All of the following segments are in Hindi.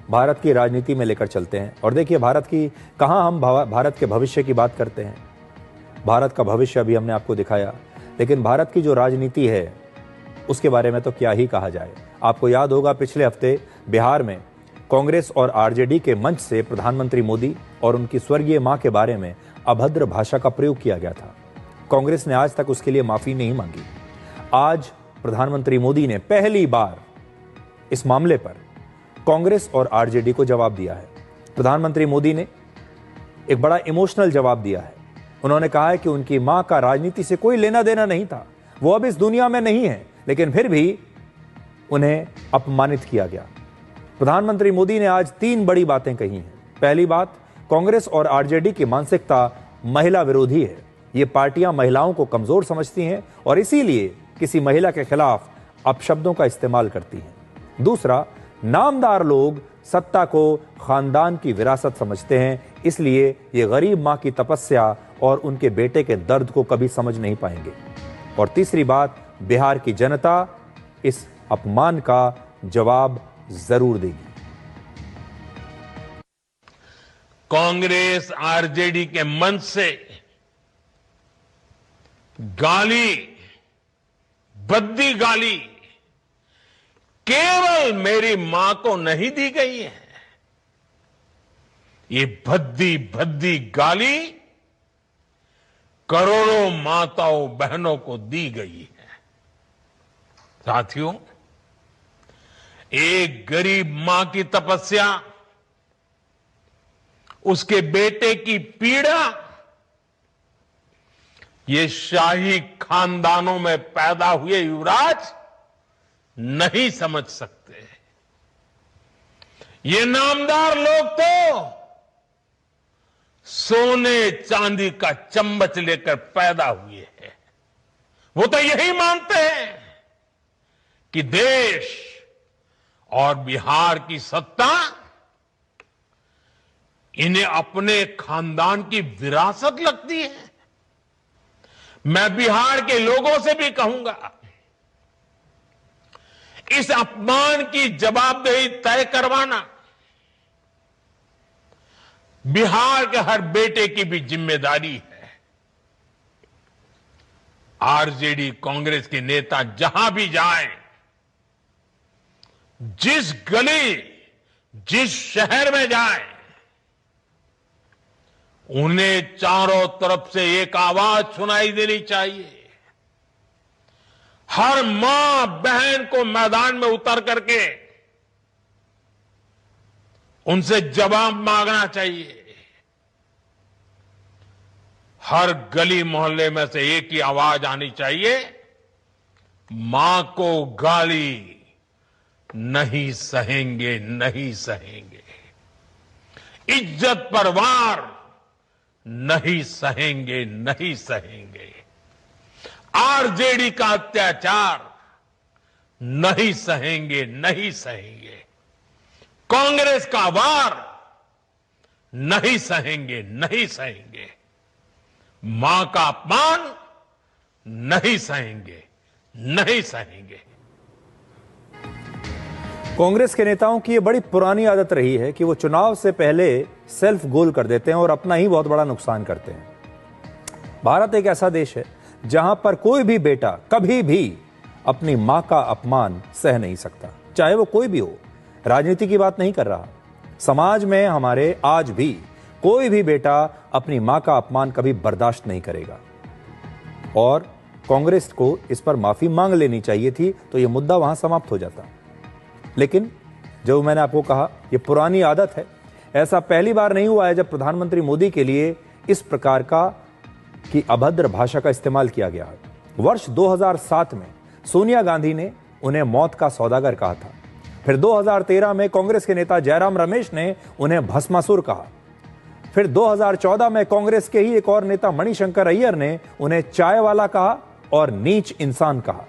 भारत की राजनीति में लेकर चलते हैं। और देखिए, कहाँ हम भारत के भविष्य की बात करते हैं। भारत का भविष्य अभी हमने आपको दिखाया, लेकिन भारत की जो राजनीति है उसके बारे में तो क्या ही कहा जाए। आपको याद होगा, पिछले हफ्ते बिहार में कांग्रेस और आरजेडी के मंच से प्रधानमंत्री मोदी और उनकी स्वर्गीय मां के बारे में अभद्र भाषा का प्रयोग किया गया था। कांग्रेस ने आज तक उसके लिए माफी नहीं मांगी। आज प्रधानमंत्री मोदी ने पहली बार इस मामले पर कांग्रेस और आरजेडी को जवाब दिया है। प्रधानमंत्री मोदी ने एक बड़ा इमोशनल जवाब दिया है। उन्होंने कहा है कि उनकी मां का राजनीति से कोई लेना देना नहीं था, वो अब इस दुनिया में नहीं है, लेकिन फिर भी उन्हें अपमानित किया गया। प्रधानमंत्री मोदी ने आज 3 बड़ी बातें कही हैं। पहली बात, कांग्रेस और आरजेडी की मानसिकता महिला विरोधी है। ये पार्टियां महिलाओं को कमजोर समझती हैं और इसीलिए किसी महिला के खिलाफ अपशब्दों का इस्तेमाल करती हैं। दूसरा, नामदार लोग सत्ता को खानदान की विरासत समझते हैं, इसलिए ये गरीब मां की तपस्या और उनके बेटे के दर्द को कभी समझ नहीं पाएंगे। और तीसरी बात, बिहार की जनता इस अपमान का जवाब जरूर देगी। कांग्रेस आरजेडी के मंच से गाली, भद्दी गाली केवल मेरी मां को नहीं दी गई है, ये भद्दी भद्दी गाली करोड़ों माताओं बहनों को दी गई है। साथियों, एक गरीब मां की तपस्या, उसके बेटे की पीड़ा, ये शाही खानदानों में पैदा हुए युवराज नहीं समझ सकते। ये नामदार लोग तो सोने चांदी का चम्मच लेकर पैदा हुए हैं। वो तो यही मानते हैं कि देश और बिहार की सत्ता इन्हें अपने खानदान की विरासत लगती है। मैं बिहार के लोगों से भी कहूंगा, इस अपमान की जवाबदेही तय करवाना बिहार के हर बेटे की भी जिम्मेदारी है। आरजेडी कांग्रेस के नेता जहां भी जाएं, जिस गली, जिस शहर में जाएं, उन्हें चारों तरफ से एक आवाज सुनाई देनी चाहिए। हर मां बहन को मैदान में उतर करके उनसे जवाब मांगना चाहिए। हर गली मोहल्ले में से एक ही आवाज आनी चाहिए, मां को गाली नहीं सहेंगे, नहीं सहेंगे। इज्जत पर वार नहीं सहेंगे, नहीं सहेंगे। आरजेडी का अत्याचार नहीं सहेंगे, नहीं सहेंगे। कांग्रेस का वार नहीं सहेंगे, नहीं सहेंगे। मां का अपमान नहीं सहेंगे, नहीं सहेंगे। कांग्रेस के नेताओं की ये बड़ी पुरानी आदत रही है कि वो चुनाव से पहले सेल्फ गोल कर देते हैं और अपना ही बहुत बड़ा नुकसान करते हैं। भारत एक ऐसा देश है जहां पर कोई भी बेटा कभी भी अपनी मां का अपमान सह नहीं सकता, चाहे वो कोई भी हो। राजनीति की बात नहीं कर रहा, समाज में हमारे आज भी कोई भी बेटा अपनी मां का अपमान कभी बर्दाश्त नहीं करेगा। और कांग्रेस को इस पर माफी मांग लेनी चाहिए थी, तो यह मुद्दा वहां समाप्त हो जाता। लेकिन जो मैंने आपको कहा, यह पुरानी आदत है। ऐसा पहली बार नहीं हुआ है जब प्रधानमंत्री मोदी के लिए इस प्रकार की अभद्र भाषा का इस्तेमाल किया गया है। वर्ष 2007 में सोनिया गांधी ने उन्हें मौत का सौदागर कहा था। फिर 2013 में कांग्रेस के नेता जयराम रमेश ने उन्हें भस्मासुर कहा। फिर 2014 में कांग्रेस के ही एक और नेता मणिशंकर अय्यर ने उन्हें चाय वाला कहा और नीच इंसान कहा।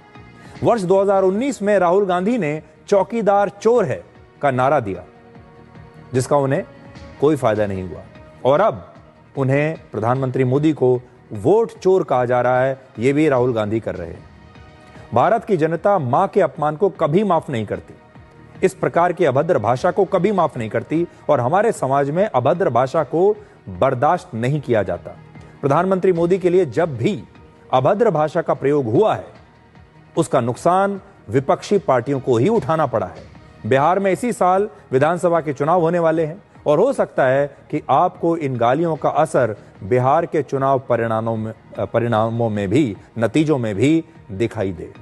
वर्ष 2019 में राहुल गांधी ने चौकीदार चोर है का नारा दिया, जिसका उन्हें कोई फायदा नहीं हुआ। और अब उन्हें प्रधानमंत्री मोदी को वोट चोर कहा जा रहा है, यह भी राहुल गांधी कर रहे हैं। भारत की जनता मां के अपमान को कभी माफ नहीं करती, इस प्रकार की अभद्र भाषा को कभी माफ नहीं करती और हमारे समाज में अभद्र भाषा को बर्दाश्त नहीं किया जाता। प्रधानमंत्री मोदी के लिए जब भी अभद्र भाषा का प्रयोग हुआ है, उसका नुकसान विपक्षी पार्टियों को ही उठाना पड़ा है। बिहार में इसी साल विधानसभा के चुनाव होने वाले हैं और हो सकता है कि आपको इन गालियों का असर बिहार के चुनाव परिणामों में भी, नतीजों में भी दिखाई दे।